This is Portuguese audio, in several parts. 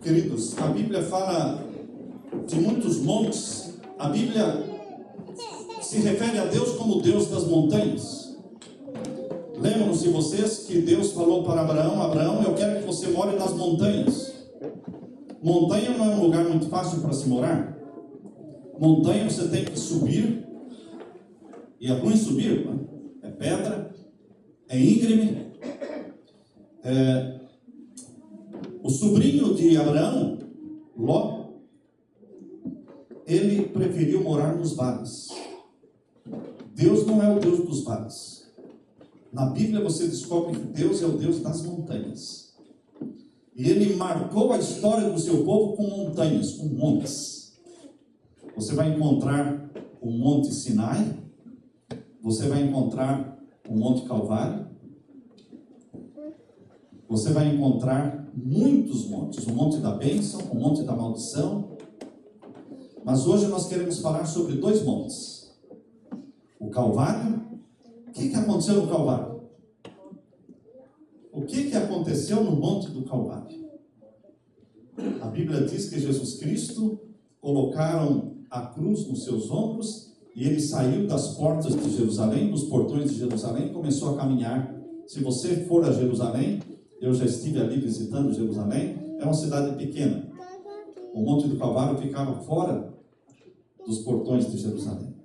Queridos, a Bíblia fala de muitos montes. A Bíblia se refere a Deus como Deus das montanhas. Lembram-se vocês que Deus falou para Abraão: Abraão, eu quero que você more nas montanhas. Montanha não é um lugar muito fácil para se morar. Montanha você tem que subir, e é ruim subir, né? É pedra, é íngreme. O sobrinho de Abraão, Ló, ele preferiu morar nos vales. Deus não é o Deus dos vales. Na Bíblia você descobre que Deus é o Deus das montanhas. E ele marcou a história do seu povo com montanhas, com montes. Você vai encontrar o Monte Sinai, você vai encontrar o Monte Calvário, você vai encontrar muitos montes, o Monte da Bênção, o Monte da Maldição. Mas hoje nós queremos falar sobre dois montes. O Calvário. O que aconteceu no Calvário? O que aconteceu no Monte do Calvário? A Bíblia diz que Jesus Cristo colocaram a cruz nos seus ombros e ele saiu das portas de Jerusalém, dos portões de Jerusalém, e começou a caminhar. Se você for a Jerusalém, eu já estive ali visitando Jerusalém, é uma cidade pequena. O Monte do Calvário ficava fora dos portões de Jerusalém.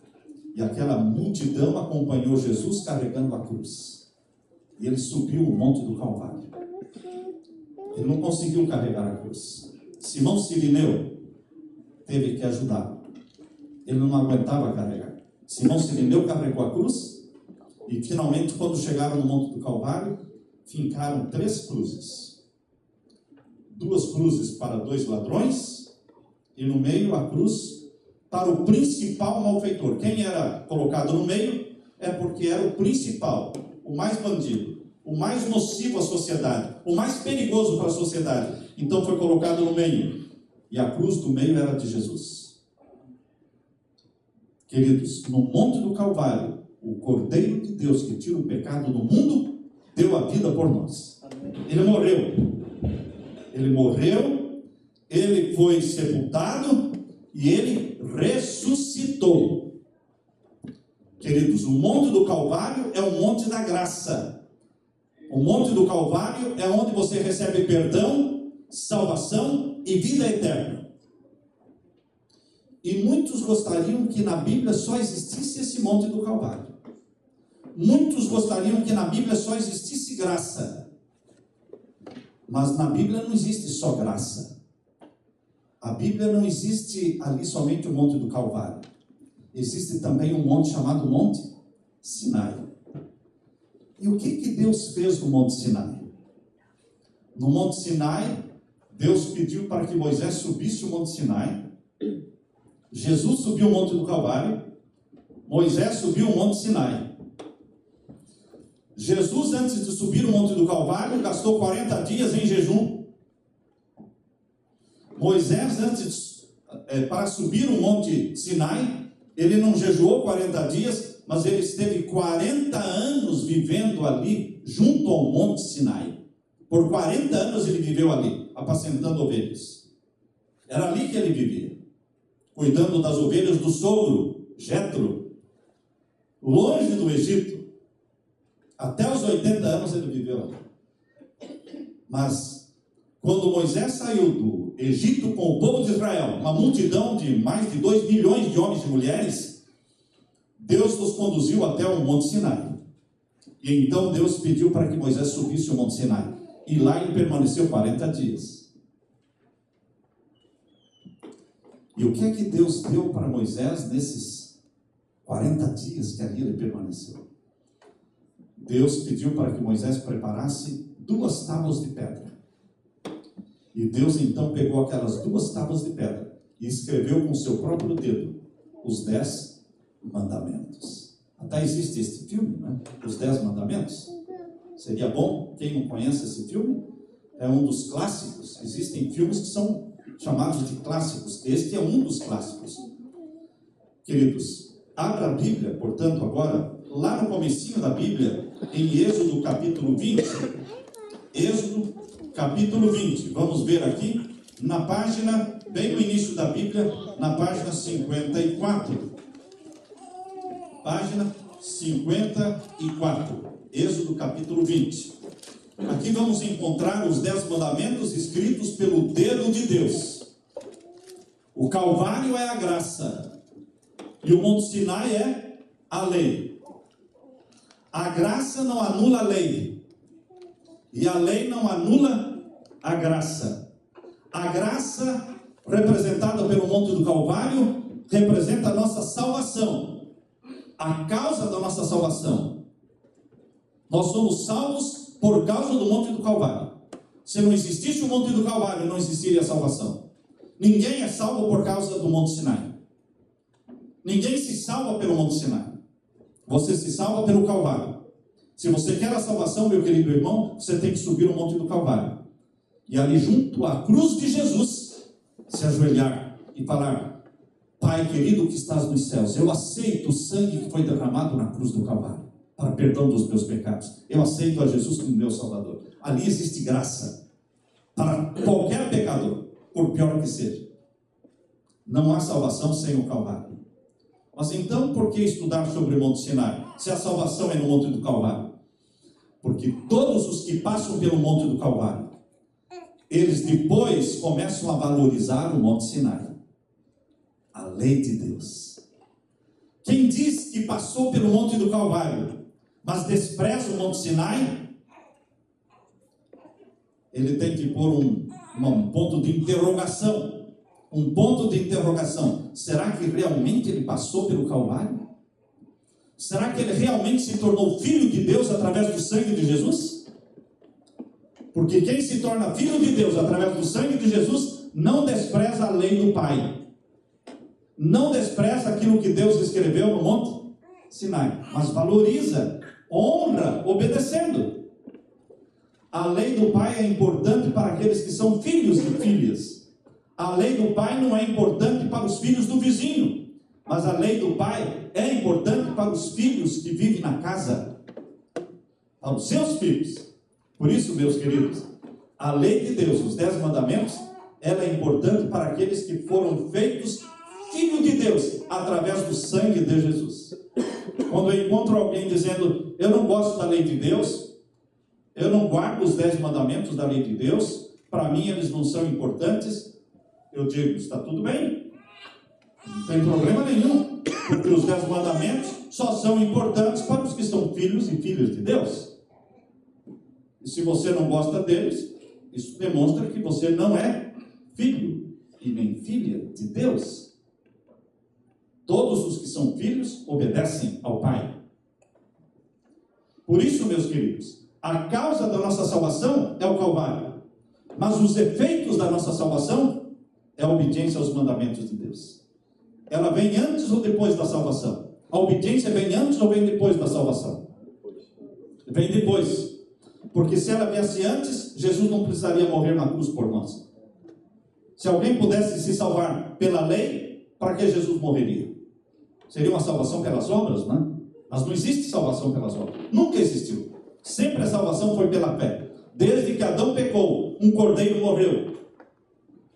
E aquela multidão acompanhou Jesus carregando a cruz. E ele subiu o Monte do Calvário. Ele não conseguiu carregar a cruz. Simão Cirineu teve que ajudá-lo. Ele não aguentava carregar. Simão Cirineu carregou a cruz. E finalmente, quando chegaram no Monte do Calvário, fincaram 3 cruzes. 2 cruzes para 2 ladrões. E no meio a cruz para o principal malfeitor. Quem era colocado no meio é porque era o principal, o mais bandido, o mais nocivo à sociedade, o mais perigoso para a sociedade. Então foi colocado no meio. E a cruz do meio era de Jesus. Queridos, no Monte do Calvário, o Cordeiro de Deus que tira o pecado do mundo, deu a vida por nós. Ele morreu. Ele morreu, ele foi sepultado e ele ressuscitou. Queridos, o Monte do Calvário é o Monte da Graça. O Monte do Calvário é onde você recebe perdão, salvação e vida eterna. E muitos gostariam que na Bíblia só existisse esse Monte do Calvário. Muitos gostariam que na Bíblia só existisse graça. Mas na Bíblia não existe só graça. A Bíblia não existe ali somente o Monte do Calvário. Existe também um monte chamado Monte Sinai. E o que Deus fez no Monte Sinai? No Monte Sinai, Deus pediu para que Moisés subisse o Monte Sinai. Jesus subiu o Monte do Calvário. Moisés subiu o Monte Sinai. Jesus, antes de subir o Monte do Calvário, gastou 40 dias em jejum. Moisés, para subir o Monte Sinai, ele não jejuou 40 dias, mas ele esteve 40 anos vivendo ali, junto ao Monte Sinai. Por 40 anos ele viveu ali, apacentando ovelhas. Era ali que ele vivia, cuidando das ovelhas do sogro, Jetro, longe do Egito. Até os 80 anos ele viveu ali. Mas, quando Moisés saiu do Egito com o povo de Israel, uma multidão de mais de 2 milhões de homens e mulheres, Deus nos conduziu até o Monte Sinai. E então Deus pediu para que Moisés subisse o Monte Sinai. E lá ele permaneceu 40 dias. E o que é que Deus deu para Moisés nesses 40 dias que ali ele permaneceu? Deus pediu para que Moisés preparasse 2 tábuas de pedra. E Deus então pegou aquelas 2 tábuas de pedra e escreveu com seu próprio dedo os 10 mandamentos. Até existe este filme, né? Os 10 mandamentos. Seria bom, quem não conhece esse filme, é um dos clássicos. Existem filmes que são chamados de clássicos. Este é um dos clássicos. Queridos, abra a Bíblia, portanto, agora, lá no comecinho da Bíblia, em Êxodo capítulo 20. Êxodo capítulo 20. Vamos ver aqui, na página, bem no início da Bíblia, na página 54. Página 54, Êxodo capítulo 20. Aqui vamos encontrar os 10 mandamentos escritos pelo dedo de Deus. O Calvário é a graça, e o Monte Sinai é a lei. A graça não anula a lei, e a lei não anula a graça. A graça, representada pelo Monte do Calvário, representa a nossa salvação, a causa da nossa salvação. Nós somos salvos por causa do Monte do Calvário. Se não existisse o Monte do Calvário, não existiria a salvação. Ninguém é salvo por causa do Monte Sinai. Ninguém se salva pelo Monte Sinai. Você se salva pelo Calvário. Se você quer a salvação, meu querido irmão, você tem que subir o Monte do Calvário. E ali junto à cruz de Jesus, se ajoelhar e falar: Pai querido que estás nos céus, eu aceito o sangue que foi derramado na cruz do Calvário, para perdão dos meus pecados. Eu aceito a Jesus como meu Salvador. Ali existe graça para qualquer pecador, por pior que seja. Não há salvação sem o Calvário. Mas então, por que estudar sobre o Monte Sinai, se a salvação é no Monte do Calvário? Porque todos os que passam pelo Monte do Calvário, eles depois começam a valorizar o Monte Sinai, a lei de Deus. Quem diz que passou pelo Monte do Calvário, mas despreza o Monte Sinai, ele tem que pôr um ponto de interrogação. Um ponto de interrogação. Será que realmente ele passou pelo Calvário? Será que ele realmente se tornou filho de Deus através do sangue de Jesus? Porque quem se torna filho de Deus através do sangue de Jesus não despreza a lei do Pai, não despreza aquilo que Deus escreveu no Monte Sinai, mas valoriza, honra, obedecendo. A lei do Pai é importante para aqueles que são filhos e filhas. A lei do Pai não é importante para os filhos do vizinho, mas a lei do Pai é importante para os filhos que vivem na casa, para os seus filhos. Por isso, meus queridos, a lei de Deus, os 10 mandamentos, ela é importante para aqueles que foram feitos filhos de Deus, através do sangue de Jesus. Quando eu encontro alguém dizendo: eu não gosto da lei de Deus, eu não guardo os 10 mandamentos da lei de Deus, para mim eles não são importantes, eu digo: está tudo bem, não tem problema nenhum, porque os 10 mandamentos só são importantes para os que são filhos e filhas de Deus. E se você não gosta deles, isso demonstra que você não é filho e nem filha de Deus. Todos os que são filhos obedecem ao Pai. Por isso, meus queridos, a causa da nossa salvação é o Calvário, mas os efeitos da nossa salvação é a obediência aos mandamentos de Deus. Ela vem antes ou depois da salvação? A obediência vem antes ou vem depois da salvação? Vem depois. Porque se ela viesse antes, Jesus não precisaria morrer na cruz por nós. Se alguém pudesse se salvar pela lei, para que Jesus morreria? Seria uma salvação pelas obras, né? Mas não existe salvação pelas obras. Nunca existiu. Sempre a salvação foi pela fé. Desde que Adão pecou, um cordeiro morreu.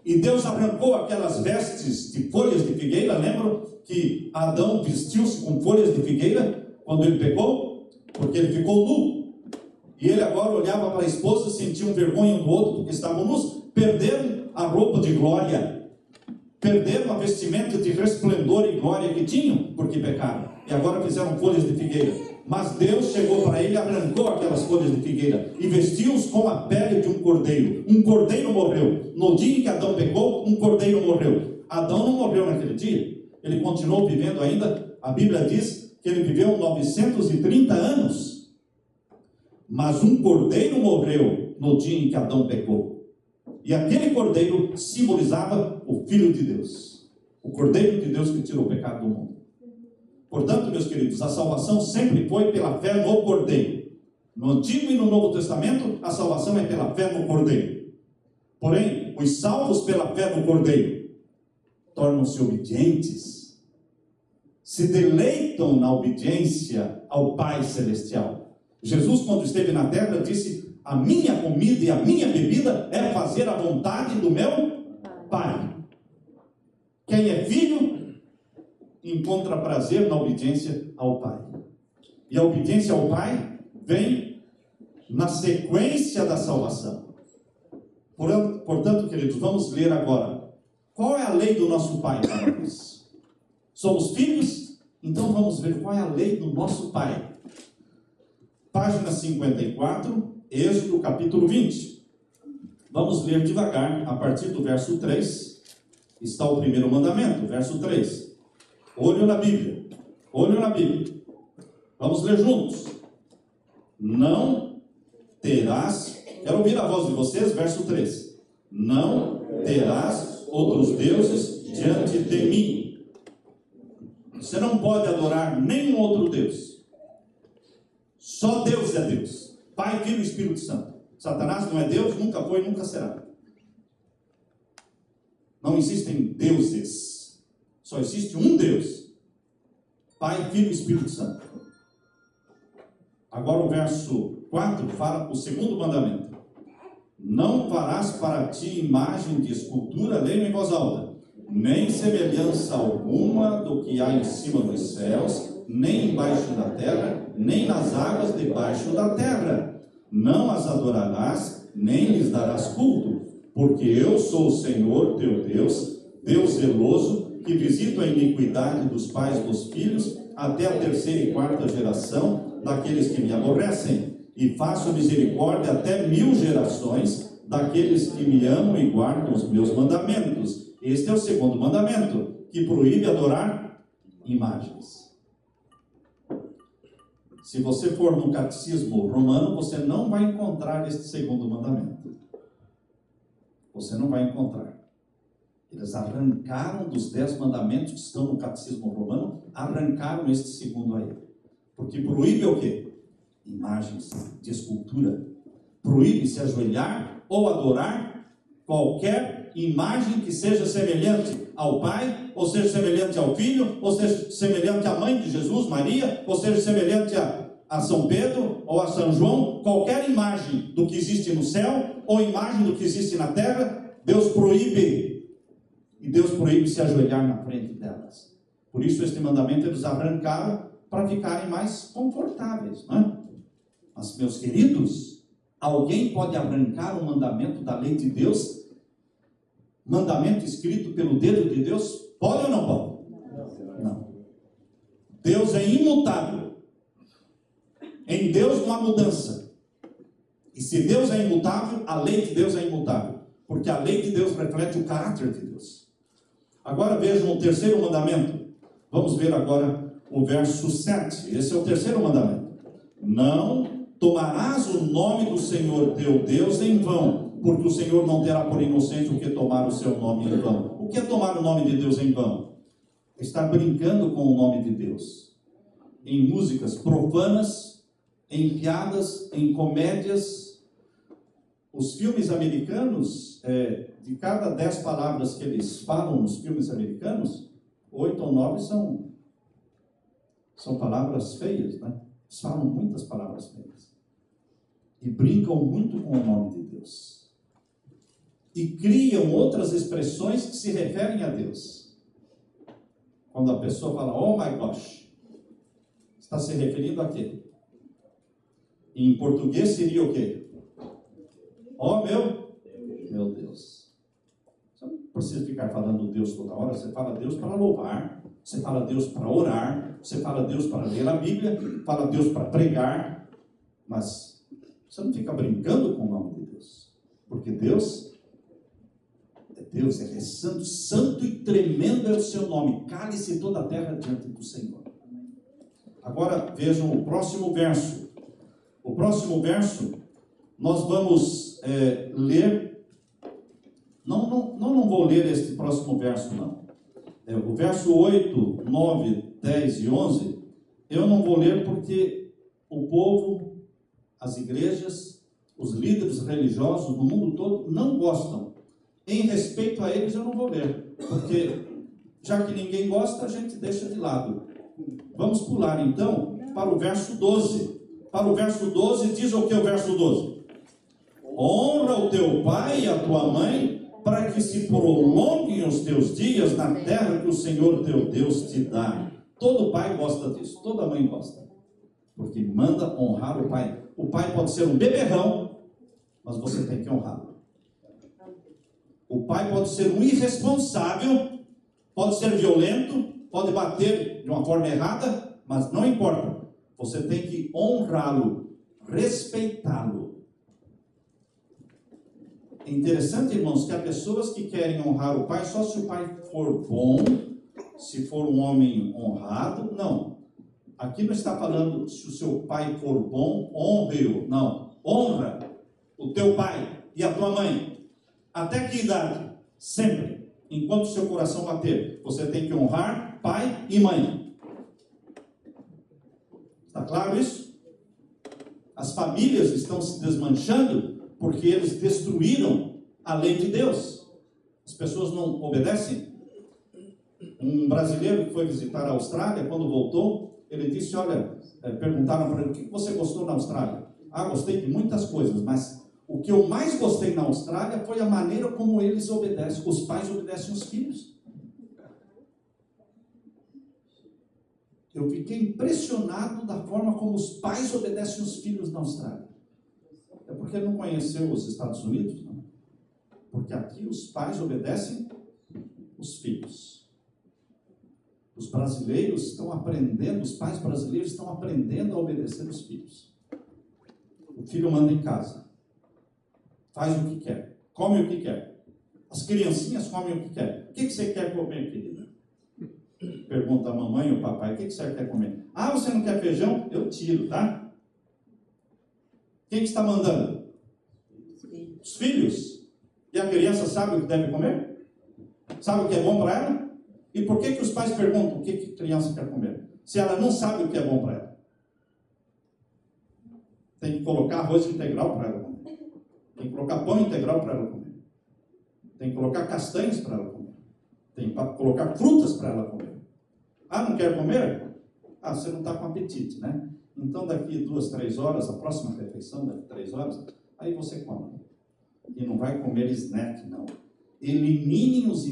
E Deus arrancou aquelas vestes de folhas de figueira. Lembram que Adão vestiu-se com folhas de figueira quando ele pecou? Porque ele ficou nu. E ele agora olhava para a esposa, sentiam vergonha um do outro porque estavam nus. Perderam a roupa de glória, perderam a vestimenta de resplendor e glória que tinham, porque pecaram, e agora fizeram folhas de figueira. Mas Deus chegou para ele, arrancou aquelas folhas de figueira e vestiu-os com a pele de um cordeiro. Um cordeiro morreu. No dia em que Adão pecou, um cordeiro morreu. Adão não morreu naquele dia, ele continuou vivendo ainda. A Bíblia diz que ele viveu 930 anos. Mas um cordeiro morreu no dia em que Adão pecou. E aquele cordeiro simbolizava o Filho de Deus. O cordeiro de Deus que tirou o pecado do mundo. Portanto, meus queridos, a salvação sempre foi pela fé no cordeiro. No Antigo e no Novo Testamento, a salvação é pela fé no cordeiro. Porém, os salvos pela fé no cordeiro tornam-se obedientes. Se deleitam na obediência ao Pai Celestial. Jesus, quando esteve na terra, disse: a minha comida e a minha bebida é fazer a vontade do meu pai. Quem é filho encontra prazer na obediência ao pai. E a obediência ao pai vem na sequência da salvação. Portanto, queridos, vamos ler agora. Qual é a lei do nosso pai para nós? Somos filhos? Então vamos ver qual é a lei do nosso pai. Página 54, Êxodo capítulo 20. Vamos ler devagar, a partir do verso 3. Está o primeiro mandamento, verso 3. Olho na Bíblia. Olho na Bíblia. Vamos ler juntos. Não terás... Quero ouvir a voz de vocês, verso 3. Não terás outros deuses diante de mim. Você não pode adorar nenhum outro Deus. Só Deus é Deus. Pai, Filho e Espírito Santo. Satanás não é Deus, nunca foi e nunca será. Não existem deuses. Só existe um Deus. Pai, Filho e Espírito Santo. Agora o verso 4 fala o segundo mandamento. Não farás para ti imagem de escultura, leia em voz alta, nem semelhança alguma do que há em cima dos céus, nem embaixo da terra, nem nas águas debaixo da terra. Não as adorarás, nem lhes darás culto, porque eu sou o Senhor teu Deus, Deus zeloso, que visito a iniquidade dos pais dos filhos, até a terceira e quarta geração daqueles que me aborrecem, e faço misericórdia até 1000 gerações daqueles que me amam e guardam os meus mandamentos. Este é o segundo mandamento, que proíbe adorar imagens. Se você for no catecismo romano, você não vai encontrar este segundo mandamento. Você não vai encontrar. Eles arrancaram dos 10 mandamentos que estão no catecismo romano, arrancaram este segundo aí. Porque proíbe o quê? Imagens de escultura. Proíbe se ajoelhar ou adorar qualquer imagem que seja semelhante ao Pai, ou seja semelhante ao Filho, ou seja semelhante à mãe de Jesus, Maria, ou seja semelhante a São Pedro ou a São João. Qualquer imagem do que existe no céu ou imagem do que existe na terra, Deus proíbe. E Deus proíbe se ajoelhar na frente delas. Por isso este mandamento eles arrancaram para ficarem mais confortáveis, não é? Mas, meus queridos, alguém pode arrancar um mandamento da lei de Deus? Mandamento escrito pelo dedo de Deus? Pode ou não pode? Não. Deus é imutável. Em Deus não há mudança. E se Deus é imutável, a lei de Deus é imutável. Porque a lei de Deus reflete o caráter de Deus. Agora vejam o terceiro mandamento. Vamos ver agora o verso 7. Esse é o terceiro mandamento. Não tomarás o nome do Senhor teu Deus em vão, porque o Senhor não terá por inocente o que tomar o seu nome em vão. O que é tomar o nome de Deus em vão? Estar brincando com o nome de Deus. Em músicas profanas, em piadas, em comédias. Os filmes americanos, de cada 10 palavras que eles falam nos filmes americanos, 8 ou 9 são palavras feias, né? Eles falam muitas palavras feias. E brincam muito com o nome de Deus. E criam outras expressões que se referem a Deus. Quando a pessoa fala, oh my gosh, está se referindo a quê? Em português seria o quê? Oh meu Deus. Você não precisa ficar falando Deus toda hora. Você fala Deus para louvar. Você fala Deus para orar. Você fala Deus para ler a Bíblia. Fala Deus para pregar. Mas você não fica brincando com o nome de Deus. Porque Deus é Deus, Ele é santo. Santo e tremendo é o seu nome. Cale-se toda a terra diante do Senhor. Agora vejam o próximo verso. O próximo verso nós vamos ler. Não vou ler este próximo verso, não. O verso 8, 9, 10 e 11, eu não vou ler porque o povo, as igrejas, os líderes religiosos no mundo todo não gostam. Em respeito a eles eu não vou ler, porque já que ninguém gosta, a gente deixa de lado. Vamos pular então para o verso 12. Para o verso 12 diz o que o verso 12? Honra o teu pai e a tua mãe, para que se prolonguem os teus dias na terra que o Senhor teu Deus te dá. Todo pai gosta disso, toda mãe gosta, porque manda honrar o pai. O pai pode ser um beberrão, mas você tem que honrá-lo. O pai pode ser um irresponsável, pode ser violento, pode bater de uma forma errada, mas não importa. Você tem que honrá-lo, respeitá-lo. É interessante, irmãos, que há pessoas que querem honrar o pai só se o pai for bom, se for um homem honrado. Não. Aqui não está falando se o seu pai for bom, honre-o. Não. Honra o teu pai e a tua mãe. Até que idade? Sempre. Enquanto o seu coração bater, você tem que honrar pai e mãe. Está claro isso? As famílias estão se desmanchando porque eles destruíram a lei de Deus. As pessoas não obedecem. Um brasileiro que foi visitar a Austrália, quando voltou, ele disse, olha, perguntaram para ele, o que você gostou na Austrália? Ah, gostei de muitas coisas, mas o que eu mais gostei na Austrália foi a maneira como eles obedecem, os pais obedecem os filhos. Eu fiquei impressionado da forma como os pais obedecem os filhos na Austrália. É porque ele não conheceu os Estados Unidos, não? Porque aqui os pais obedecem os filhos. Os brasileiros estão aprendendo, os pais brasileiros estão aprendendo a obedecer os filhos. O filho manda em casa. Faz o que quer, come o que quer. As criancinhas comem o que quer. O que você quer comer, querida? Pergunta a mamãe ou o papai, o que você quer comer? Ah, você não quer feijão? Eu tiro, tá? Quem que está mandando? Os filhos. E a criança sabe o que deve comer? Sabe o que é bom para ela? E por que os pais perguntam o que a criança quer comer? Se ela não sabe o que é bom para ela. Tem que colocar arroz integral para ela comer. Tem que colocar pão integral para ela comer. Tem que colocar castanhas para ela comer. Tem que colocar frutas para ela comer. Ah, não quer comer? Ah, você não está com apetite, né? Então daqui 2, 3 horas, a próxima refeição, daqui 3 horas, aí você come. E não vai comer snack, não. Elimine os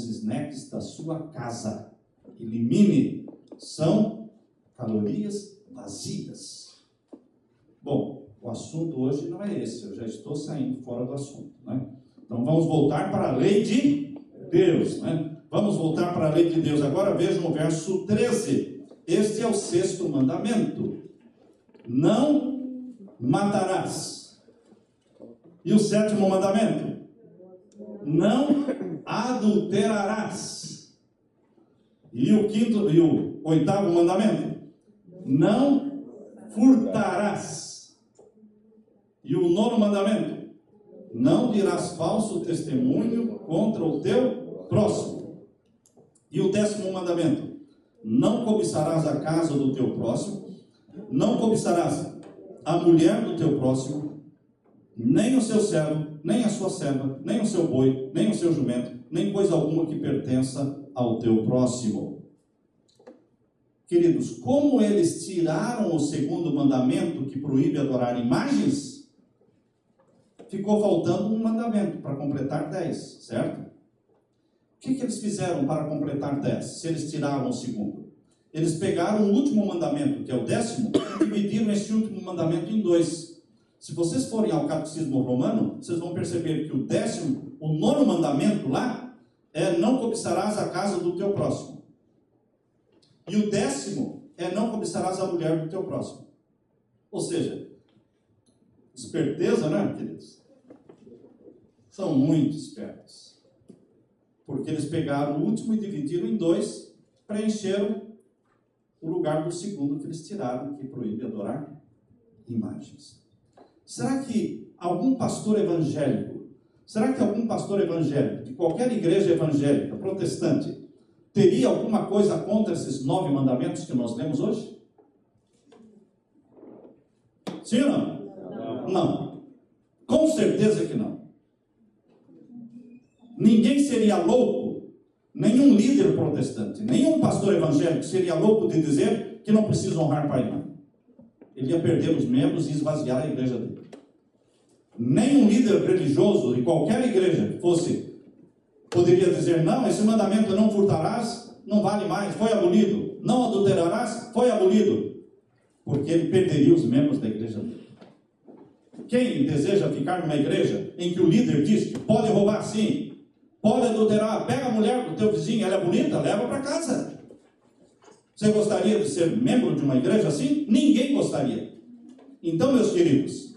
snacks da sua casa. Elimine. São calorias vazias. Bom, o assunto hoje não é esse. Eu já estou saindo fora do assunto, né? Então vamos voltar para a lei de Deus, né? Vamos voltar para a lei de Deus. Agora vejam o verso 13. Este é o 6º mandamento. Não matarás. E o 7º mandamento? Não adulterarás. E o 8º mandamento? Não furtarás. E o 9º mandamento? Não dirás falso testemunho contra o teu próximo. E o 10º mandamento? Não cobiçarás a casa do teu próximo, não cobiçarás a mulher do teu próximo, nem o seu servo, nem a sua serva, nem o seu boi, nem o seu jumento, nem coisa alguma que pertença ao teu próximo. Queridos, como eles tiraram o 2º mandamento que proíbe adorar imagens, ficou faltando um mandamento para completar 10, certo? O que eles fizeram para completar 10, se eles tiraram o 2º? Eles pegaram o último mandamento, que é o 10º, e dividiram esse último mandamento em 2. Se vocês forem ao Catecismo Romano, vocês vão perceber que o 9º mandamento lá, é não cobiçarás a casa do teu próximo. E o 10º é não cobiçarás a mulher do teu próximo. Ou seja, esperteza, né, queridos? São muito espertos. Porque eles pegaram o último e dividiram em 2, preencheram o lugar do 2º que eles tiraram, que proíbe adorar imagens. Será que algum pastor evangélico, de qualquer igreja evangélica, protestante, teria alguma coisa contra esses 9 mandamentos que nós lemos hoje? Sim ou não? Não. Com certeza que não. Ninguém seria louco, nenhum líder protestante, nenhum pastor evangélico seria louco de dizer que não precisa honrar pai e mãe. Ele ia perder os membros e esvaziar a igreja dele. Nenhum líder religioso de qualquer igreja que fosse Poderia dizer, não, esse mandamento não furtarás, não vale mais, foi abolido. Não adulterarás, foi abolido. Porque ele perderia os membros da igreja dele. Quem deseja ficar numa igreja em que o líder diz que pode roubar sim, pode adulterar, pega a mulher do teu vizinho, ela é bonita, leva para casa. Você gostaria de ser membro de uma igreja assim? Ninguém gostaria. Então, meus queridos,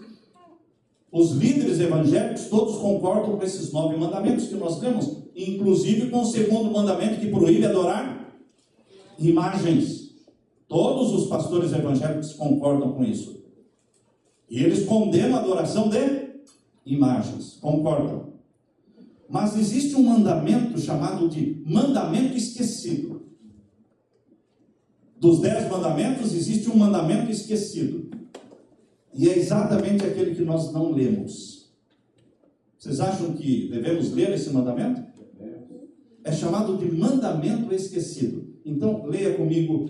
os líderes evangélicos todos concordam com esses 9 mandamentos que nós temos, inclusive com o segundo mandamento que proíbe adorar imagens. Todos os pastores evangélicos concordam com isso. E eles condenam a adoração de imagens. Concordam. Mas existe um mandamento chamado de mandamento esquecido. Dos 10 mandamentos, existe um mandamento esquecido. E é exatamente aquele que nós não lemos. Vocês acham que devemos ler esse mandamento? É chamado de mandamento esquecido. Então, leia comigo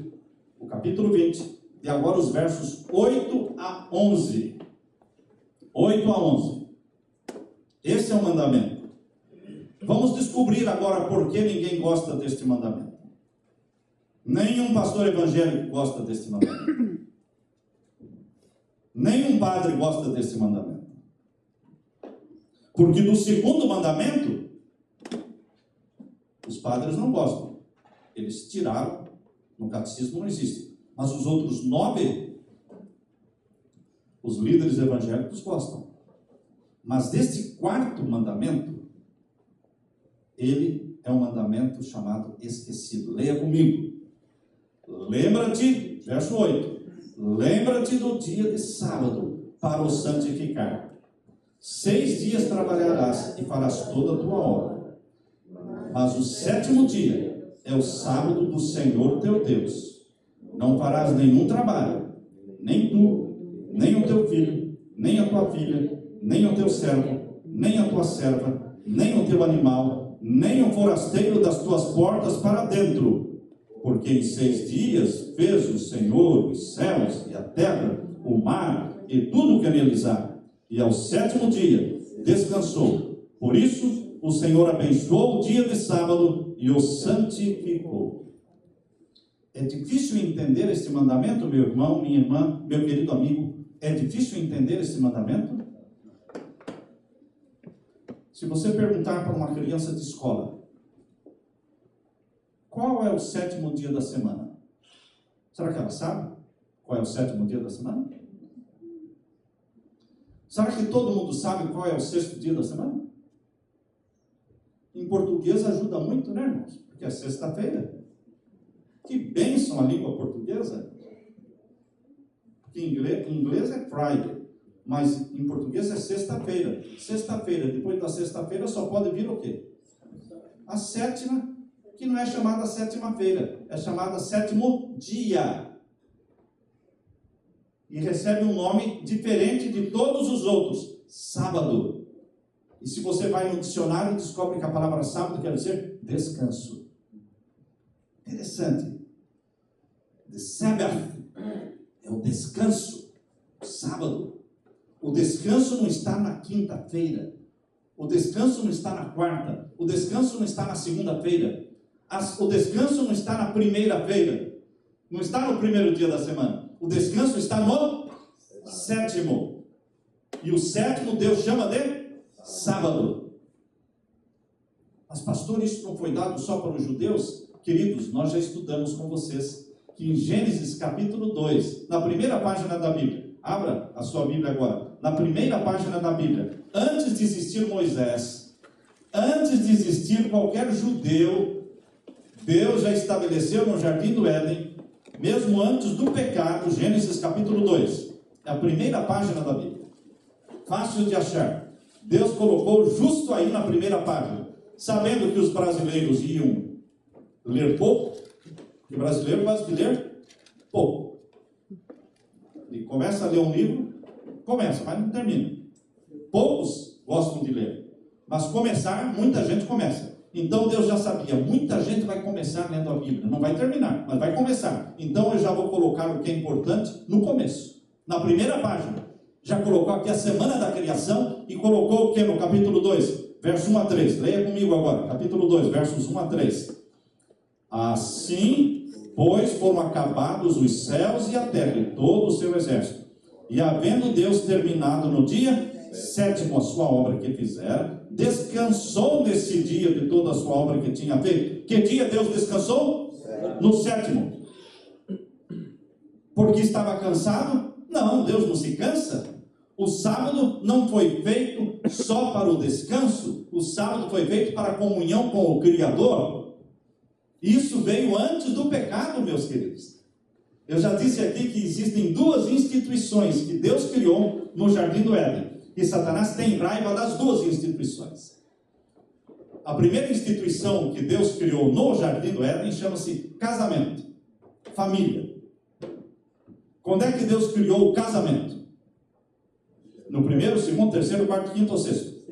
o capítulo 20, e agora os versos 8 a 11. 8 a 11. Esse é o mandamento. Vamos descobrir agora por que ninguém gosta deste mandamento. Nenhum pastor evangélico gosta deste mandamento. Nenhum padre gosta desse mandamento. Porque do segundo mandamento, os padres não gostam. Eles tiraram, no catecismo não existe. Mas os outros 9, os líderes evangélicos gostam. Mas deste quarto mandamento, ele é um mandamento chamado esquecido. Leia comigo. Lembra-te, verso 8. Lembra-te do dia de sábado para o santificar. 6 dias trabalharás e farás toda a tua obra. Mas o 7º dia é o sábado do Senhor teu Deus. Não farás nenhum trabalho, nem tu, nem o teu filho, nem a tua filha, nem o teu servo, nem a tua serva, nem o teu animal, nem o forasteiro das tuas portas para dentro. Porque em 6 dias fez o Senhor os céus e a terra, o mar e tudo o que neles há. E ao 7º dia descansou. Por isso o Senhor abençoou o dia de sábado e o santificou. É difícil entender este mandamento, meu irmão, minha irmã, meu querido amigo? É difícil entender este mandamento? Se você perguntar para uma criança de escola, qual é o 7º dia da semana? Será que ela sabe qual é o 7º dia da semana? Será que todo mundo sabe qual é o 6º dia da semana? Em português ajuda muito, né, irmãos? Porque é sexta-feira. Que bênção a língua portuguesa. Porque em inglês é Friday, mas em português é sexta-feira. Sexta-feira, depois da sexta-feira só pode vir o quê? A 7ª, que não é chamada 7ª-feira, é chamada 7º dia. E recebe um nome diferente de todos os outros, sábado. E se você vai no dicionário, descobre que a palavra sábado quer dizer descanso. Interessante. The Sabbath é o descanso, o sábado. O descanso não está na quinta-feira. O descanso não está na quarta. O descanso não está na segunda-feira. O descanso não está na primeira-feira. Não está no primeiro dia da semana. O descanso está no 7º. E o 7º Deus chama de sábado. Mas pastor, isso não foi dado só para os judeus? Queridos, nós já estudamos com vocês que em Gênesis capítulo 2, na primeira página da Bíblia, abra a sua Bíblia agora, na primeira página da Bíblia, antes de existir Moisés, antes de existir qualquer judeu, Deus já estabeleceu no Jardim do Éden, mesmo antes do pecado, Gênesis capítulo 2, é a primeira página da Bíblia, fácil de achar. Deus colocou justo aí na primeira página, sabendo que os brasileiros iam ler pouco, porque o brasileiro gosta de ler pouco. Ele começa a ler um livro, mas não termina. Poucos gostam de ler, mas começar, muita gente começa. Então Deus já sabia, muita gente vai começar lendo a Bíblia, não vai terminar, mas vai começar. Então eu já vou colocar o que é importante no começo, na primeira página. Já colocou aqui a semana da criação e colocou o que no capítulo 2? verso 1 a 3. Leia comigo agora, capítulo 2, versos 1 a 3. Assim, pois, foram acabados os céus e a terra e todo o seu exército. E havendo Deus terminado no dia sétimo a sua obra que fizera, descansou nesse dia de toda a sua obra que tinha feito. Que dia Deus descansou? No sétimo. Porque estava cansado? Não, Deus não se cansa. O sábado não foi feito só para o descanso. O sábado foi feito para a comunhão com o Criador. Isso veio antes do pecado, meus queridos. Eu já disse aqui que existem duas instituições que Deus criou no Jardim do Éden. E Satanás tem raiva das duas instituições. A primeira instituição que Deus criou no Jardim do Éden chama-se casamento, família. Quando é que Deus criou o casamento? No primeiro, segundo, terceiro, quarto, quinto ou sexto?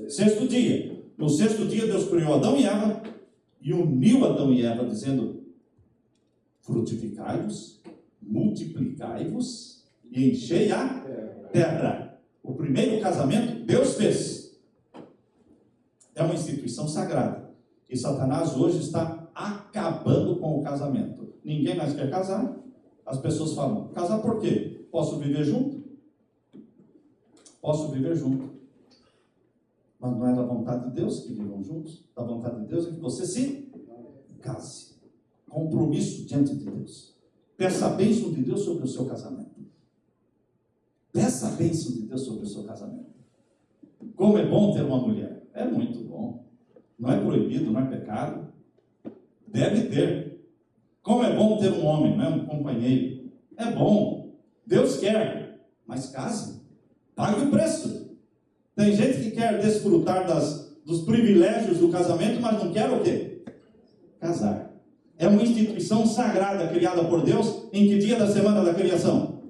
Sexto dia. No sexto dia Deus criou Adão e Eva e uniu Adão e Eva dizendo: frutificai-vos, multiplicai-vos e enchei a terra. O primeiro casamento Deus fez. É uma instituição sagrada. E Satanás hoje está acabando com o casamento. Ninguém mais quer casar. As pessoas falam: casar por quê? Posso viver junto? Posso viver junto. Mas não é da vontade de Deus que vivam juntos. Da vontade de Deus é que você se case. Compromisso diante de Deus. Peça a bênção de Deus sobre o seu casamento. Peça a bênção de Deus sobre o seu casamento. Como é bom ter uma mulher. É muito bom. Não é proibido, não é pecado. Deve ter. Como é bom ter um homem, não é? Um companheiro. É bom. Deus quer. Mas case. Pague o preço. Tem gente que quer desfrutar dos privilégios do casamento, mas não quer o quê? Casar. É uma instituição sagrada criada por Deus. Em que dia da semana da criação?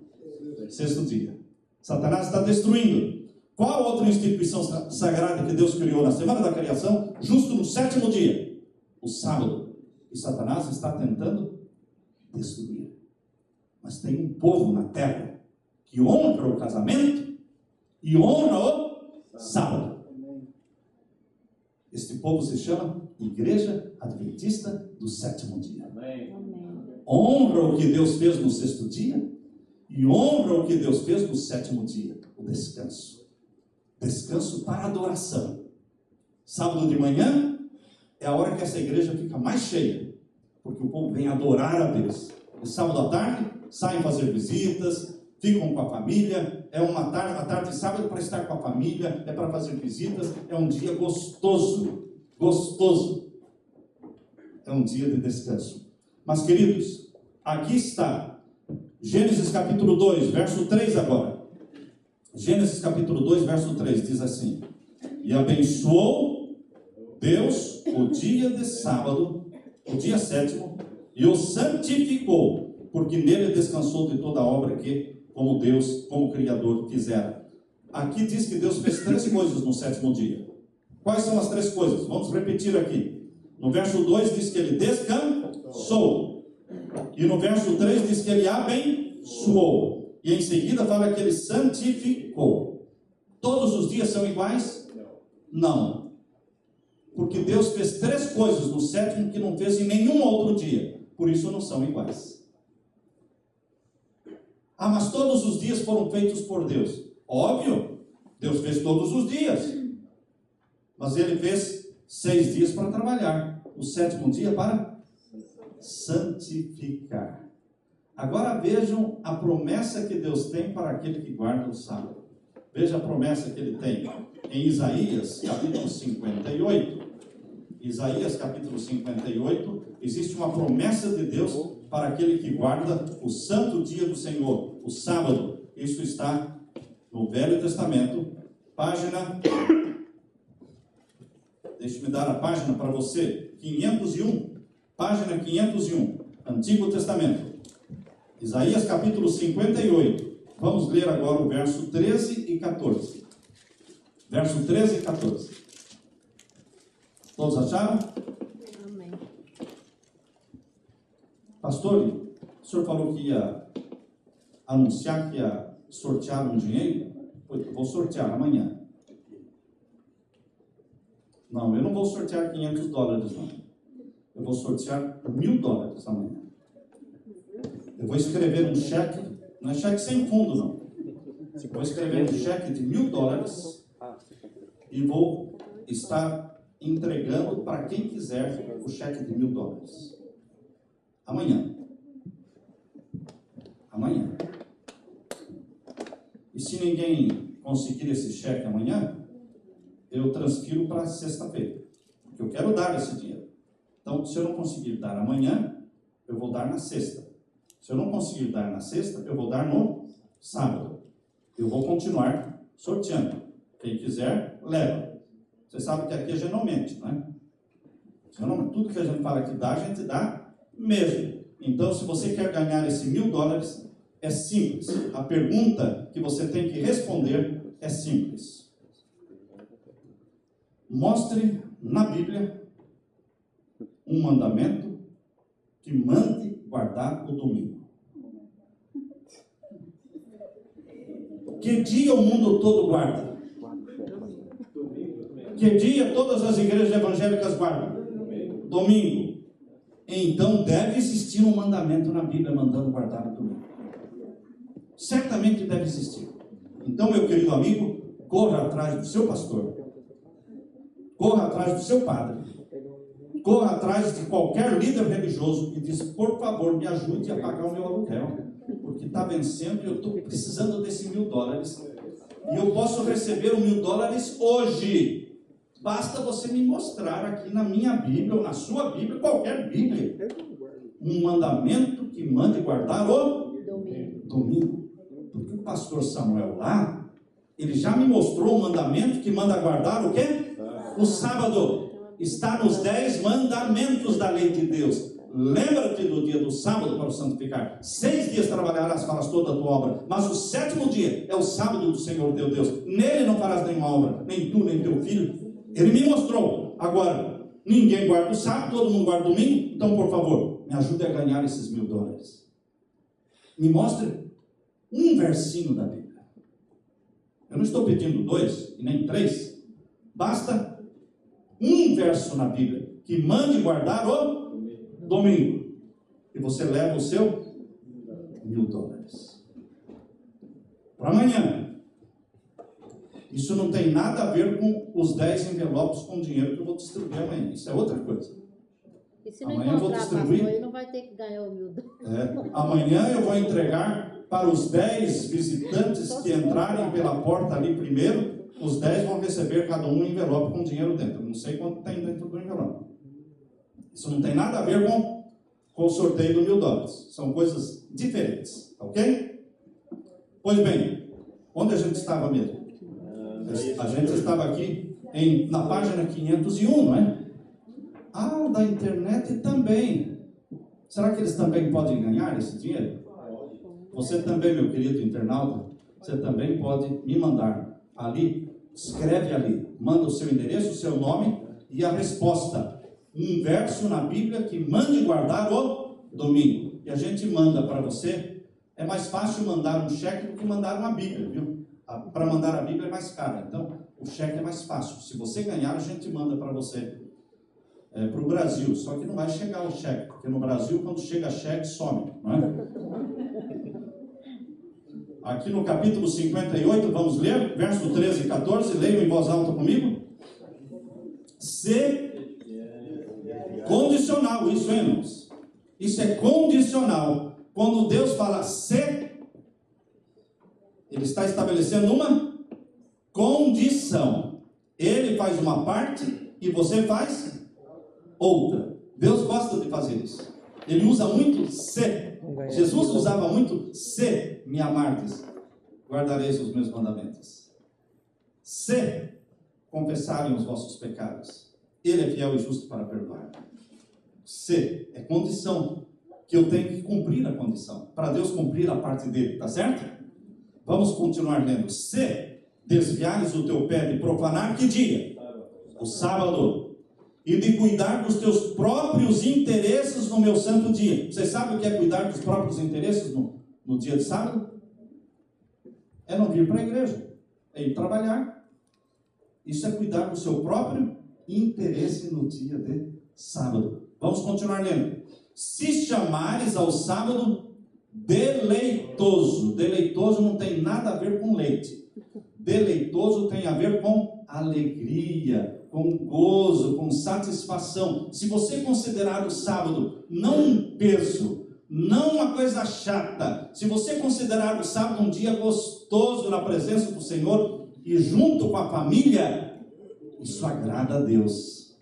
Sexto dia. Satanás está destruindo. Qual outra instituição sagrada que Deus criou na semana da criação? Justo no sétimo dia. O sábado. E Satanás está tentando destruir. Mas tem um povo na terra que honra o casamento e honra o sábado. Este povo se chama Igreja Adventista do Sétimo Dia. Amém. Honra o que Deus fez no sexto dia e honra o que Deus fez no sétimo dia, o descanso. Descanso para adoração. Sábado de manhã é a hora que essa igreja fica mais cheia, porque o povo vem adorar a Deus. E sábado à tarde saem fazer visitas, ficam com a família. É uma tarde, a tarde de sábado para estar com a família, é para fazer visitas. É um dia gostoso. Gostoso. É um dia de descanso. Mas, queridos, aqui está Gênesis capítulo 2, verso 3 agora. Gênesis capítulo 2, verso 3 diz assim: e abençoou Deus o dia de sábado, o dia sétimo, e o santificou, porque nele descansou de toda a obra que, como Deus, como Criador, fizera. Aqui diz que Deus fez 3 coisas no sétimo dia. Quais são as 3 coisas? Vamos repetir aqui. No verso 2 diz que ele descansou. E no verso 3 diz que ele abençoou. E em seguida fala que ele santificou. Todos os dias são iguais? Não. Porque Deus fez 3 coisas no sétimo que não fez em nenhum outro dia. Por isso não são iguais. Ah, mas todos os dias foram feitos por Deus. Óbvio, Deus fez todos os dias. Mas ele fez 6 dias para trabalhar. O sétimo dia para santificar. Agora vejam a promessa que Deus tem para aquele que guarda o sábado. Veja a promessa que ele tem em Isaías capítulo 58. Isaías capítulo 58, existe uma promessa de Deus para aquele que guarda o santo dia do Senhor, o sábado. Isso está no Velho Testamento, página, deixe-me dar a página para você, 501, página 501, Antigo Testamento. Isaías capítulo 58, vamos ler agora o verso 13 e 14. Verso 13 e 14. Todos acharam? Amém. Pastor, o senhor falou que ia anunciar, que ia sortear um dinheiro? Eu vou sortear amanhã. Não, eu não vou sortear $500, não. Eu vou sortear $1.000 amanhã. Eu vou escrever um cheque, não é cheque sem fundo, não. Eu vou escrever um cheque de $1.000 e vou estar entregando para quem quiser o cheque de $1.000. Amanhã. Amanhã. E se ninguém conseguir esse cheque amanhã, eu transfiro para sexta-feira. Porque eu quero dar esse dinheiro. Então, se eu não conseguir dar amanhã, eu vou dar na sexta. Se eu não conseguir dar na sexta, eu vou dar no sábado. Eu vou continuar sorteando. Quem quiser, leva. Você sabe que aqui a gente não mente, não é? Tudo que a gente fala que dá, a gente dá mesmo. Então, se você quer ganhar esse $1.000, é simples. A pergunta que você tem que responder é simples. Mostre na Bíblia um mandamento que mande guardar o domingo. Que dia o mundo todo guarda? Que dia todas as igrejas evangélicas guardam? Domingo. Então deve existir um mandamento na Bíblia mandando guardar o domingo. Certamente deve existir. Então, meu querido amigo, corra atrás do seu pastor. Corra atrás do seu padre. Corra atrás de qualquer líder religioso e diz: por favor, me ajude a pagar o meu aluguel, porque está vencendo e eu estou precisando desse $1.000. E eu posso receber $1.000 hoje. Basta você me mostrar aqui na minha Bíblia, ou na sua Bíblia, qualquer Bíblia, um mandamento que mande guardar o domingo. Porque o pastor Samuel lá, ele já me mostrou um mandamento que manda guardar o quê? O sábado. Está nos 10 mandamentos da lei de Deus. Lembra-te do dia do sábado para o santificar. 6 dias trabalharás, farás toda a tua obra, mas o 7º dia é o sábado do Senhor teu Deus. Nele não farás nenhuma obra, nem tu, nem teu filho. Ele me mostrou. Agora, ninguém guarda o sábado, todo mundo guarda o domingo. Então, por favor, me ajude a ganhar esses $1.000. Me mostre um versinho da Bíblia. Eu não estou pedindo 2 e nem 3. Basta um verso na Bíblia que mande guardar o domingo. E você leva o seu $1.000 para amanhã. Isso não tem nada a ver com os 10 envelopes com dinheiro que eu vou distribuir amanhã. Isso é outra coisa. E se não Amanhã eu vou distribuir. pastor, ele não vai ter que ganhar o $1.000. Amanhã eu vou entregar para os 10 visitantes que entrarem pela porta ali primeiro. Os 10 vão receber cada um envelope com dinheiro dentro. Não sei quanto tem dentro do envelope. Isso não tem nada a ver com o sorteio do $1.000. São coisas diferentes, ok? Pois bem, onde a gente estava mesmo? A gente estava aqui na página 501, não é? Ah, da internet também. Será que eles também podem ganhar esse dinheiro? Você também, meu querido internauta, você também pode me mandar ali, escreve ali, manda o seu endereço, o seu nome e a resposta. Um verso na Bíblia que mande guardar o domingo. E a gente manda para você. É mais fácil mandar um cheque do que mandar uma Bíblia, viu? Para mandar a Bíblia é mais caro. Então, o cheque é mais fácil. Se você ganhar, a gente manda para você. Para o Brasil. Só que não vai chegar o cheque. Porque no Brasil, quando chega cheque, some. Não é? Aqui no capítulo 58, vamos ler, verso 13 e 14. Leiam em voz alta comigo. Condicional, isso, hein, irmãos? Isso é condicional. Quando Deus fala se, Ele está estabelecendo uma condição. Ele faz uma parte e você faz outra. Deus gosta de fazer isso. Ele usa muito se. Jesus usava muito se me amardes, guardareis os meus mandamentos. Se confessarem os vossos pecados, Ele é fiel e justo para perdoar. Se é condição, que eu tenho que cumprir a condição, para Deus cumprir a parte dele, tá certo? Vamos continuar lendo. Se desviares o teu pé de profanar, que dia? O sábado. E de cuidar dos teus próprios interesses no meu santo dia. Você sabe o que é cuidar dos próprios interesses no dia de sábado? É não vir para a igreja. É ir trabalhar. Isso é cuidar do seu próprio interesse no dia de sábado. Vamos continuar lendo. Se chamares ao sábado deleitoso. Deleitoso não tem nada a ver com leite. Deleitoso tem a ver com alegria, com gozo, com satisfação. Se você considerar o sábado não um peso, não uma coisa chata, se você considerar o sábado um dia gostoso na presença do Senhor e junto com a família, isso agrada a Deus.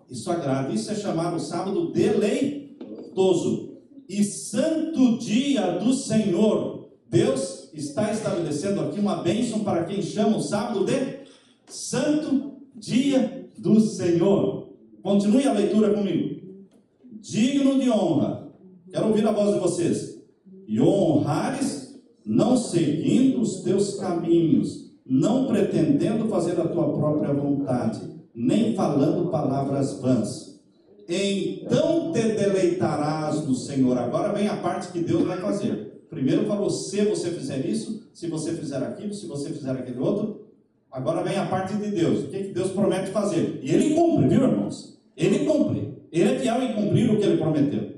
Isso agrada. Isso é chamar o sábado deleitoso. E santo dia do Senhor. Deus está estabelecendo aqui uma bênção para quem chama o sábado de santo dia do Senhor. Continue a leitura comigo. Digno de honra. Quero ouvir a voz de vocês. E honrares, não seguindo os teus caminhos, não pretendendo fazer a tua própria vontade, nem falando palavras vãs. Então te deleitarás no Senhor. Agora vem a parte que Deus vai fazer. Primeiro falou, se você fizer isso, se você fizer aquilo, se você fizer aquele outro. Agora vem a parte de Deus. O que Deus promete fazer? E Ele cumpre, viu, irmãos? Ele cumpre. Ele é fiel em cumprir o que Ele prometeu.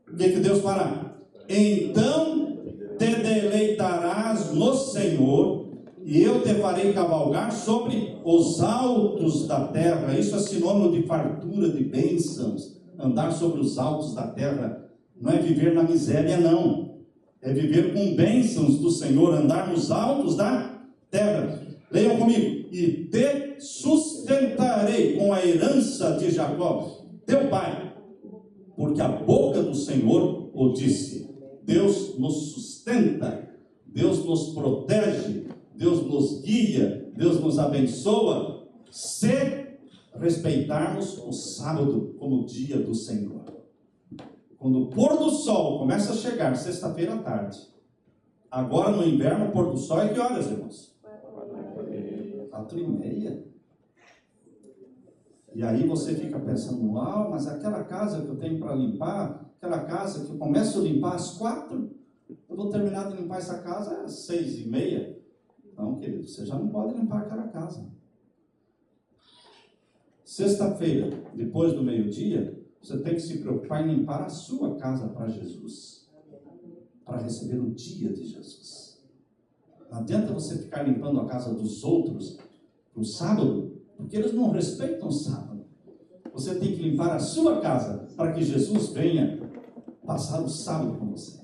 O que Deus fará? Então te deleitarás no Senhor, e eu te farei cavalgar sobre os altos da terra. Isso é sinônimo de fartura, de bênçãos. Andar sobre os altos da terra não é viver na miséria, não. É viver com bênçãos do Senhor, andar nos altos da terra. Leiam comigo. E te sustentarei com a herança de Jacó, teu pai, porque a boca do Senhor o disse. Deus nos sustenta, Deus nos protege, Deus nos guia, Deus nos abençoa, se respeitarmos o sábado como dia do Senhor. Quando o pôr do sol começa a chegar, sexta-feira à tarde, agora no inverno, o pôr do sol é que horas, irmãos? 4:30. E aí você fica pensando, uau, mas aquela casa que eu tenho para limpar, aquela casa que eu começo a limpar às 4, eu vou terminar de limpar essa casa às 6:30. Não, querido, você já não pode limpar aquela casa. Sexta-feira, depois do meio-dia, você tem que se preocupar em limpar a sua casa para Jesus, para receber o dia de Jesus. Não adianta você ficar limpando a casa dos outros no sábado, porque eles não respeitam o sábado. Você tem que limpar a sua casa para que Jesus venha passar o sábado com você.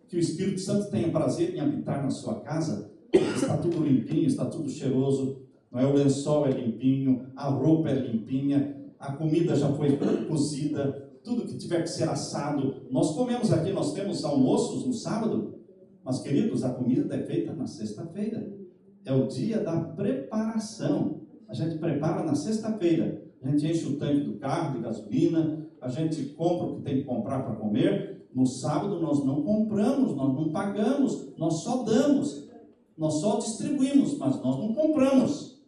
Que o Espírito Santo tenha prazer em habitar na sua casa. Está tudo limpinho, está tudo cheiroso, não é? O lençol é limpinho, a roupa é limpinha, a comida já foi cozida, tudo que tiver que ser assado. Nós comemos aqui, nós temos almoços no sábado, mas, queridos, a comida é feita na sexta-feira. É o dia da preparação. A gente prepara na sexta-feira. A gente enche o tanque do carro de gasolina, a gente compra o que tem que comprar para comer. No sábado nós não compramos, nós não pagamos, nós só damos, nós só distribuímos, mas nós não compramos.